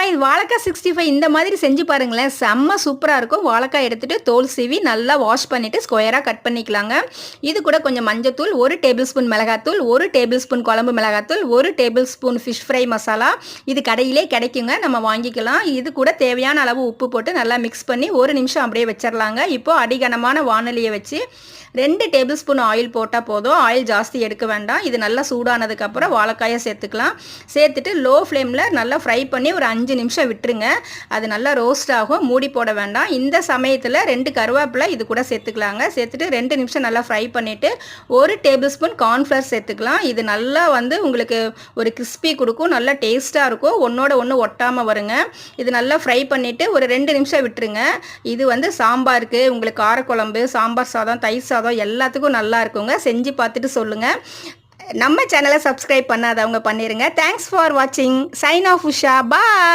இது வாழைக்காய் 65 இந்த மாதிரி செஞ்சு பாருங்களேன். செம்ம சூப்பராக இருக்கும். வாழைக்காய் எடுத்துகிட்டு தோல் சீவி நல்லா வாஷ் பண்ணிவிட்டு ஸ்கொயராக கட் பண்ணிக்கலாங்க. இது கூட கொஞ்சம் மஞ்சத்தூள், 1 டேபிள் ஸ்பூன் மிளகாத்தூள், 1 டேபிள் ஸ்பூன் குழம்பு மிளகாத்தூள், 1 table spoon fish fry masala. இது கடையிலே கிடைக்குங்க, நம்ம வாங்கிக்கலாம். இது கூட தேவையான அளவு உப்பு போட்டு நல்லா மிக்ஸ் பண்ணி 1 நிமிஷம் அப்படியே வச்சிடலாங்க. இப்போது அடிகனமான வானலியை வச்சு 2 டேபிள் ஸ்பூன் ஆயில் போட்டால் போதும். ஆயில் ஜாஸ்தி எடுக்க வேண்டாம். இது நல்லா சூடானதுக்கப்புறம் வாழைக்காயை சேர்த்துக்கலாம். சேர்த்துட்டு லோ ஃப்ளேமில் நல்லா ஃப்ரை பண்ணி ஒரு 5 நிமிஷம் விட்டுருங்க. அது நல்லா ரோஸ்ட் ஆகும். மூடி போட வேண்டாம். இந்த சமயத்தில் 2 கருவேப்பிலை இது கூட சேர்த்துக்கலாங்க. சேர்த்துட்டு 2 நிமிஷம் நல்லா ஃப்ரை பண்ணிவிட்டு 1 டேபிள் ஸ்பூன் கார்ன்ஃப்ளவர் சேர்த்துக்கலாம். இது நல்லா உங்களுக்கு ஒரு கிறிஸ்பி கொடுக்கும். நல்லா டேஸ்ட்டாக இருக்கும். ஒன்றோட ஒன்று ஒட்டாமல் வருங்க. இது நல்லா ஃப்ரை பண்ணிவிட்டு ஒரு 2 நிமிஷம் விட்டுருங்க. இது சாம்பாருக்கு, உங்களுக்கு காரக்குழம்பு, சாம்பார் சாதம், தயிர் சாதம் எல்லாத்துக்கும் நல்லா இருக்குங்க. செஞ்சு பார்த்துட்டு சொல்லுங்கள். நம்ம சேனலை சப்ஸ்கிரைப் பண்ணாதவங்க பண்ணிடுங்க. தேங்க்ஸ் ஃபார் வாட்சிங். Sign off Usha. பாய்.